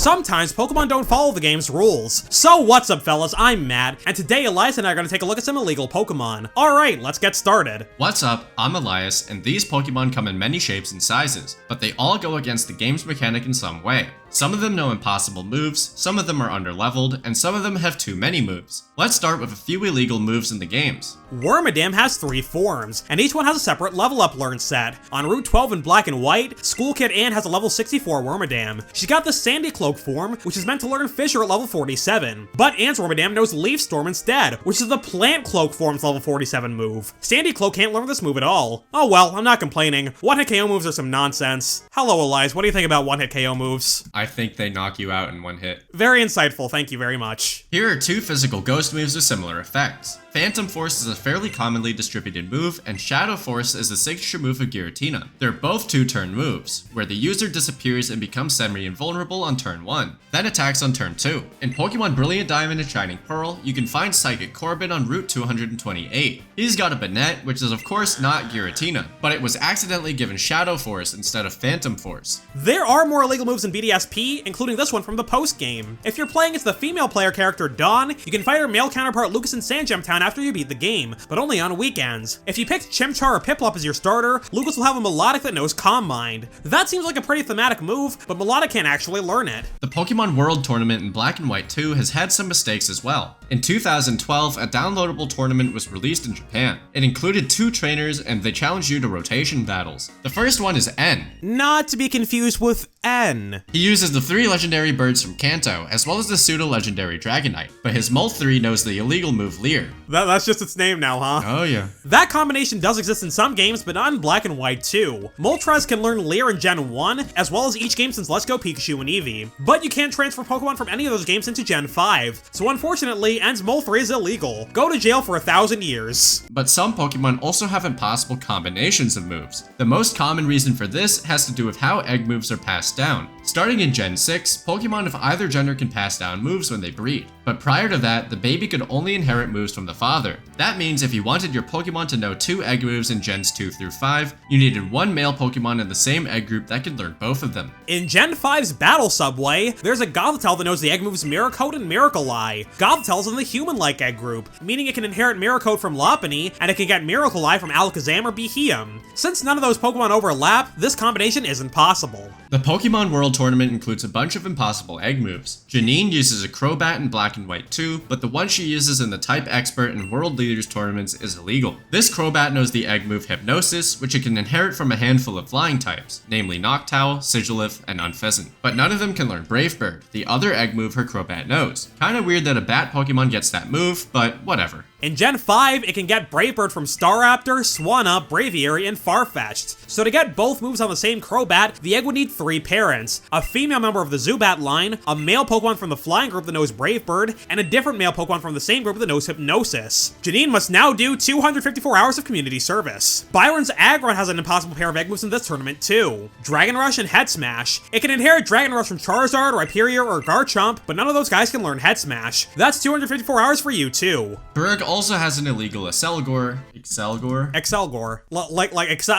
Sometimes Pokemon don't follow the game's rules. So what's up fellas, I'm Matt, and today Elias and I are going to take a look at some illegal Pokemon. Alright, let's get started. What's up, I'm Elias, and these Pokemon come in many shapes and sizes, but they all go against the game's mechanic in some way. Some of them know impossible moves, some of them are underleveled, and some of them have too many moves. Let's start with a few illegal moves in the games. Wormadam has 3 forms, and each one has a separate level up learn set. On Route 12 in Black and White, School Kid Anne has a level 64 Wormadam. She's got the Sandy Cloak form, which is meant to learn Fissure at level 47. But Anne's Wormadam knows Leaf Storm instead, which is the Plant Cloak form's level 47 move. Sandy Cloak can't learn this move at all. Oh well, I'm not complaining. One-hit KO moves are some nonsense. Hello Elias, what do you think about one-hit KO moves? I think they knock you out in one hit. Very insightful, thank you very much. Here are 2 physical ghost moves with similar effects. Phantom Force is a fairly commonly distributed move, and Shadow Force is the signature move of Giratina. They're both 2-turn moves, where the user disappears and becomes semi-invulnerable on turn 1, then attacks on turn 2. In Pokemon Brilliant Diamond and Shining Pearl, you can find Psychic Corbin on Route 228. He's got a Banette, which is of course not Giratina, but it was accidentally given Shadow Force instead of Phantom Force. There are more illegal moves in BDSP, including this one from the post-game. If you're playing as the female player character Dawn, you can fight her male counterpart Lucas in Sandgem Town after you beat the game, but only on weekends. If you picked Chimchar or Piplup as your starter, Lucas will have a Melodic that knows Calm Mind. That seems like a pretty thematic move, but Melodic can't actually learn it. The Pokemon World Tournament in Black and White 2 has had some mistakes as well. In 2012, a downloadable tournament was released in Japan. It included 2 trainers and they challenged you to rotation battles. The first one is N. Not to be confused with N. He uses the 3 legendary birds from Kanto, as well as the pseudo-legendary Dragonite, but his Molt 3 knows the illegal move Leer. That's just its name now, huh? Oh yeah. That combination does exist in some games, but not in Black and White 2. Moltres can learn Leer in Gen 1, as well as each game since Let's Go Pikachu and Eevee. But you can't transfer Pokemon from any of those games into Gen 5, so unfortunately, N's Molt 3 is illegal. Go to jail for 1,000 years. But some Pokemon also have impossible combinations of moves. The most common reason for this has to do with how egg moves are passed down. Starting in Gen 6, Pokemon of either gender can pass down moves when they breed. But prior to that, the baby could only inherit moves from the father. That means if you wanted your Pokemon to know 2 egg moves in Gens 2 through 5, you needed 1 male Pokemon in the same egg group that could learn both of them. In Gen 5's Battle Subway, there's a Gothitelle that knows the egg moves Miracote and Miracle-Eye. Gothitelle's in the human-like egg group, meaning it can inherit Miracote from Lopunny, and it can get Miracle-Eye from Alakazam or Beheeyem. Since none of those Pokemon overlap, this combination isn't possible. The Pokemon World Tournament includes a bunch of impossible egg moves. Janine uses a Crobat in Black and White 2, but the one she uses in the Type Expert and World Leaders tournaments is illegal. This Crobat knows the egg move Hypnosis, which it can inherit from a handful of flying types, namely Noctowl, Sigilyph, and Unpheasant. But none of them can learn Brave Bird, the other egg move her Crobat knows. Kinda weird that a bat Pokemon gets that move, but whatever. In Gen 5, it can get Brave Bird from Staraptor, Swanna, Braviary, and Farfetch'd. So to get both moves on the same Crobat, the egg would need 3 parents. A female member of the Zubat line, a male Pokemon from the flying group that knows Brave Bird, and a different male Pokemon from the same group that knows Hypnosis. Janine must now do 254 hours of community service. Byron's Aggron has an impossible pair of egg moves in this tournament too. Dragon Rush and Head Smash. It can inherit Dragon Rush from Charizard, Rhyperior, or Garchomp, but none of those guys can learn Head Smash. That's 254 hours for you too. Berg also has an illegal Excelgor.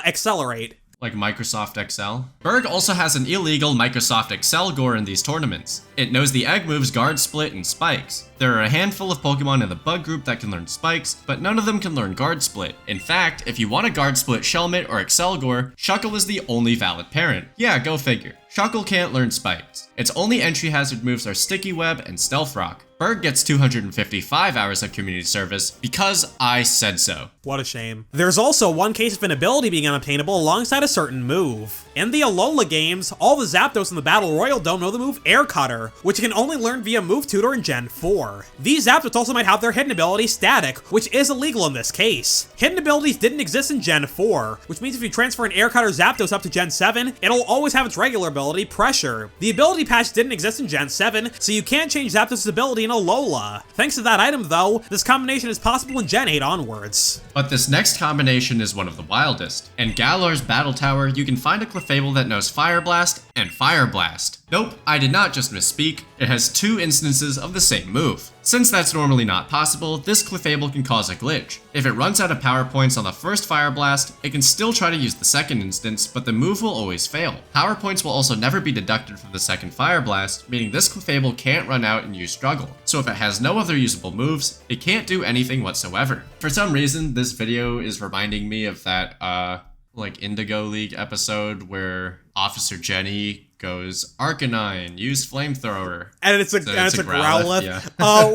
Accelerate. Like Microsoft Excel. Berg also has an illegal Microsoft Excelgor in these tournaments. It knows the egg moves Guard Split and Spikes. There are a handful of Pokemon in the bug group that can learn Spikes, but none of them can learn Guard Split. In fact, if you want a Guard Split Shelmet or Excelgor, Shuckle is the only valid parent. Yeah, go figure. Shuckle can't learn Spikes. Its only entry hazard moves are Sticky Web and Stealth Rock. Berg gets 255 hours of community service because I said so. What a shame. There's also one case of an ability being unobtainable alongside a certain move. In the Alola games, all the Zapdos in the Battle Royal Dome know the move Air Cutter, which you can only learn via Move Tutor in Gen 4. These Zapdos also might have their hidden ability Static, which is illegal in this case. Hidden abilities didn't exist in Gen 4, which means if you transfer an Air Cutter Zapdos up to Gen 7, it'll always have its regular ability Pressure. The ability patch didn't exist in Gen 7, so you can't change Zapdos' ability in Alola. Thanks to that item though, this combination is possible in Gen 8 onwards. But this next combination is one of the wildest. In Galar's Battle Tower, you can find a Clefable that knows Fire Blast and Fire Blast. Nope, I did not just misspeak. It has 2 instances of the same move. Since that's normally not possible, this Clefable can cause a glitch. If it runs out of power points on the first Fire Blast, it can still try to use the second instance, but the move will always fail. Power points will also never be deducted from the second Fire Blast, meaning this Clefable can't run out and use Struggle. So if it has no other usable moves, it can't do anything whatsoever. For some reason, this video is reminding me of that, like Indigo League episode where Officer Jenny goes Arcanine, use flamethrower, and it's a Growlithe. Yeah.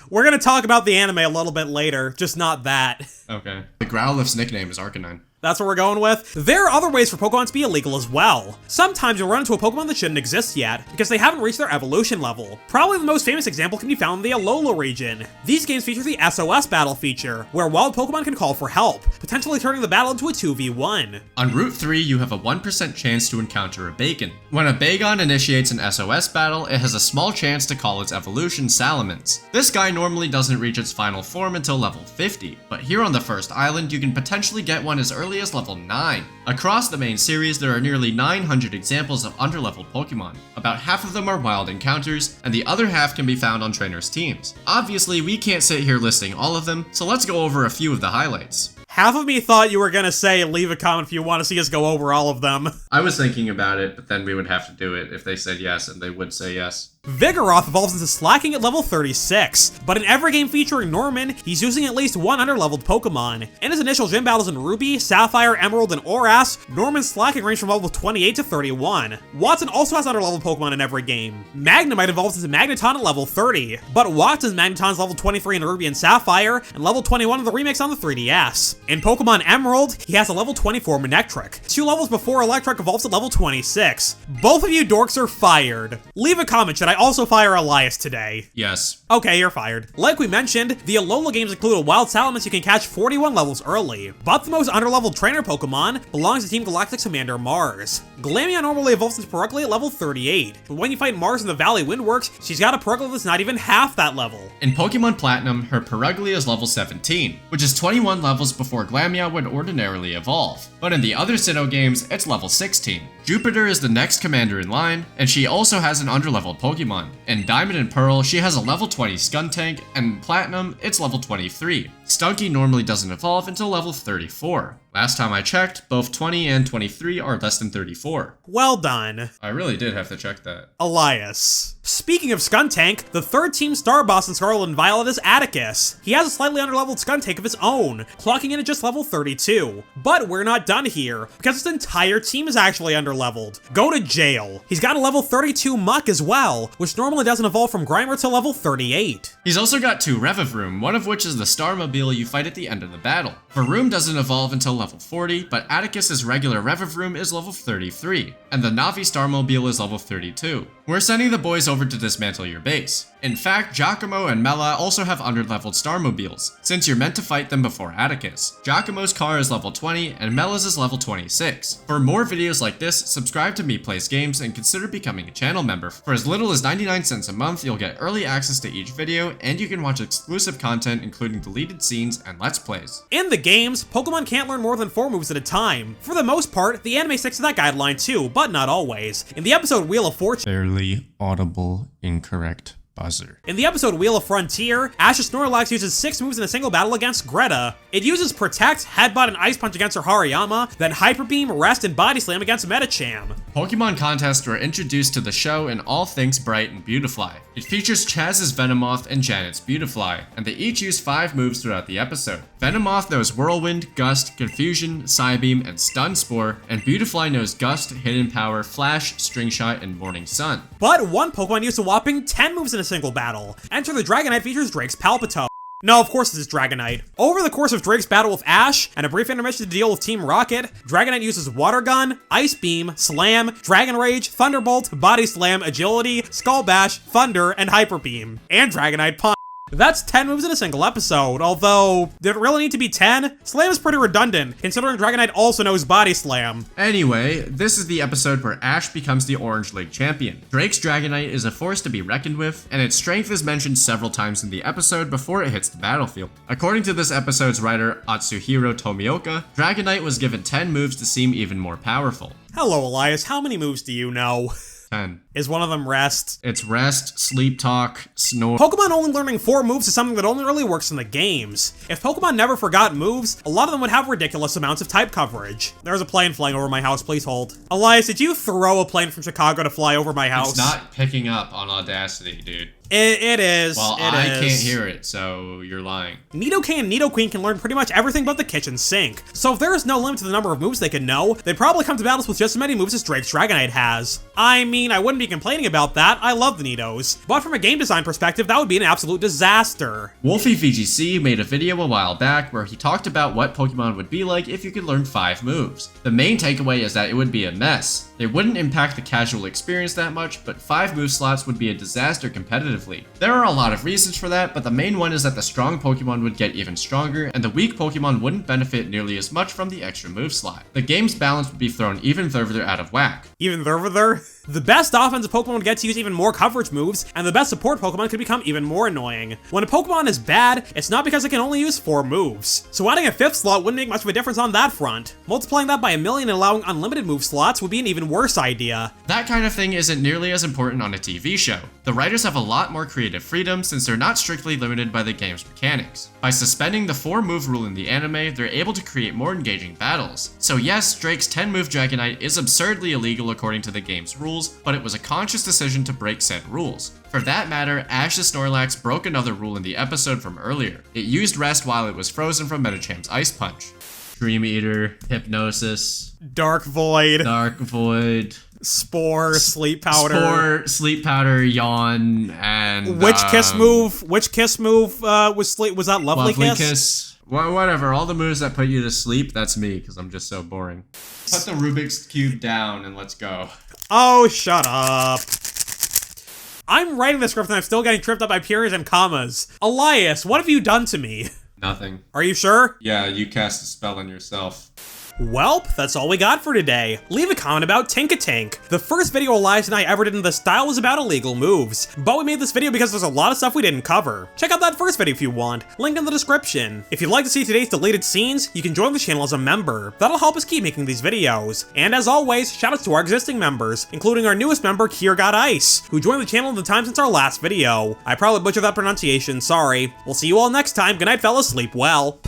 We're gonna talk about the anime a little bit later, just not that. Okay. The Growlithe's nickname is Arcanine. That's what we're going with. There are other ways for Pokemon to be illegal as well. Sometimes you'll run into a Pokemon that shouldn't exist yet, because they haven't reached their evolution level. Probably the most famous example can be found in the Alola region. These games feature the SOS battle feature, where wild Pokemon can call for help, potentially turning the battle into a 2v1. On Route 3, you have a 1% chance to encounter a Bacon. When a Bagon initiates an SOS battle, it has a small chance to call its evolution Salamence. This guy normally doesn't reach its final form until level 50, but here on the first island, you can potentially get one as early as level 9. Across the main series, there are nearly 900 examples of underleveled Pokemon. About half of them are wild encounters, and the other half can be found on trainers' teams. Obviously, we can't sit here listing all of them, so let's go over a few of the highlights. Half of me thought you were gonna say leave a comment if you want to see us go over all of them. I was thinking about it, but then we would have to do it if they said yes, and they would say yes. Vigoroth evolves into Slacking at level 36, but in every game featuring Norman, he's using at least one underleveled Pokemon. In his initial gym battles in Ruby, Sapphire, Emerald, and Oras, Norman's Slacking range from level 28 to 31. Watson also has underleveled Pokemon in every game. Magnemite evolves into Magneton at level 30, but Watson's Magneton's level 23 in Ruby and Sapphire, and level 21 in the remix on the 3DS. In Pokemon Emerald, he has a level 24 Manectric. 2 levels before Electric evolves at level 26. Both of you dorks are fired. Leave a comment, should I also fire Elias today? Yes. Okay, you're fired. Like we mentioned, the Alola games include a wild Salamence you can catch 41 levels early, but the most underleveled trainer Pokemon belongs to Team Galactic's Commander Mars. Glameow normally evolves into Perugly at level 38, but when you fight Mars in the Valley Windworks, she's got a Perugly that's not even half that level. In Pokemon Platinum, her Perugly is level 17, which is 21 levels before Glameow would ordinarily evolve. But in the other Sinnoh games, it's level 16. Jupiter is the next commander in line, and she also has an underleveled Pokemon. In Diamond and Pearl, she has a level 20 Skuntank, and in Platinum, it's level 23. Stunky normally doesn't evolve until level 34. Last time I checked, both 20 and 23 are less than 34. Well done. I really did have to check that. Elias. Speaking of Skuntank, the third team star boss in Scarlet and Violet is Atticus. He has a slightly underleveled Skuntank of his own, clocking in at just level 32. But we're not done here, because his entire team is actually underleveled. Go to jail. He's got a level 32 Muck as well, which normally doesn't evolve from Grimer to level 38. He's also got 2 Revavroom, one of which is the Starmobile you fight at the end of the battle. Varoom doesn't evolve until level 40, but Atticus's regular Revavroom is level 33, and the Navi Starmobile is level 32. We're sending the boys over to dismantle your base. In fact, Giacomo and Mela also have underleveled Starmobiles, since you're meant to fight them before Atticus. Giacomo's car is level 20, and Mela's is level 26. For more videos like this, subscribe to MEPlaysGames and consider becoming a channel member. For as little as 99 cents a month, you'll get early access to each video, and you can watch exclusive content including deleted scenes and Let's Plays. In the games, Pokemon can't learn more than 4 moves at a time. For the most part, the anime sticks to that guideline too, but not always. In the episode Wheel of Fortune, Barely audible incorrect buzzer. In the episode Wheel of Frontier, Ash's Snorlax uses 6 moves in a single battle against Greta. It uses Protect, Headbutt, and Ice Punch against her Hariyama, then Hyper Beam, Rest, and Body Slam against Medicham. Pokemon contests were introduced to the show in All Things Bright and Beautifly. It features Chaz's Venomoth and Janet's Beautifly, and they each use 5 moves throughout the episode. Venomoth knows Whirlwind, Gust, Confusion, Psybeam, and Stun Spore, and Beautifly knows Gust, Hidden Power, Flash, String Shot, and Morning Sun. But one Pokemon used a whopping 10 moves in a single battle. Enter the Dragonite features Drake's Palpito. No, of course this is Dragonite. Over the course of Drake's battle with Ash, and a brief intermission to deal with Team Rocket, Dragonite uses Water Gun, Ice Beam, Slam, Dragon Rage, Thunderbolt, Body Slam, Agility, Skull Bash, Thunder, and Hyper Beam. And Dragonite Punch. That's 10 moves in a single episode, although, did it really need to be 10? Slam is pretty redundant, considering Dragonite also knows Body Slam. Anyway, this is the episode where Ash becomes the Orange League champion. Drake's Dragonite is a force to be reckoned with, and its strength is mentioned several times in the episode before it hits the battlefield. According to this episode's writer, Atsuhiro Tomioka, Dragonite was given 10 moves to seem even more powerful. Hello, Elias, how many moves do you know? 10. Is one of them Rest? It's Rest, Sleep Talk, Snore. Pokemon only learning 4 moves is something that only really works in the games. If Pokemon never forgot moves, a lot of them would have ridiculous amounts of type coverage. There's a plane flying over my house, please hold. Elias, did you throw a plane from Chicago to fly over my house? It's not picking up on Audacity, dude. It is. Well, I can't hear it, so you're lying. Nidoking and Nidoqueen can learn pretty much everything but the kitchen sink. So if there is no limit to the number of moves they can know, they'd probably come to battles with just as many moves as Drake's Dragonite has. I mean, I wouldn't be complaining about that, I love the Nidos. But from a game design perspective, that would be an absolute disaster. Wolfie VGC made a video a while back where he talked about what Pokemon would be like if you could learn 5 moves. The main takeaway is that it would be a mess. They wouldn't impact the casual experience that much, but 5 move slots would be a disaster competitively. There are a lot of reasons for that, but the main one is that the strong Pokemon would get even stronger, and the weak Pokemon wouldn't benefit nearly as much from the extra move slot. The game's balance would be thrown even further out of whack. Even further? The best offensive Pokemon would get to use even more coverage moves, and the best support Pokemon could become even more annoying. When a Pokemon is bad, it's not because it can only use 4 moves. So adding a 5th slot wouldn't make much of a difference on that front. Multiplying that by a million and allowing unlimited move slots would be an even worse idea. That kind of thing isn't nearly as important on a TV show. The writers have a lot more creative freedom since they're not strictly limited by the game's mechanics. By suspending the 4 move rule in the anime, they're able to create more engaging battles. So yes, Drake's 10 move Dragonite is absurdly illegal according to the game's rules, but it was a conscious decision to break said rules. For that matter, Ash's Snorlax broke another rule in the episode from earlier. It used Rest while it was frozen from Metacham's Ice Punch. Dream Eater, Hypnosis, Dark Void, Spore, Sleep Powder. Spore, Sleep Powder, Yawn, and Which kiss move was that Lovely Kiss? Well, whatever, all the moves that put you to sleep, that's me, because I'm just so boring. Put the Rubik's Cube down and let's go. Oh, shut up. I'm writing this script and I'm still getting tripped up by periods and commas. Elias, what have you done to me? Nothing. Are you sure? Yeah, you cast a spell on yourself. Welp, that's all we got for today. Leave a comment about Tink-a-Tink. The first video Elias and I ever did in this style was about illegal moves, but we made this video because there's a lot of stuff we didn't cover. Check out that first video if you want, link in the description. If you'd like to see today's deleted scenes, you can join the channel as a member. That'll help us keep making these videos. And as always, shoutouts to our existing members, including our newest member, Kier Got Ice, who joined the channel in the time since our last video. I probably butchered that pronunciation, sorry. We'll see you all next time. Good night, fellas, sleep well.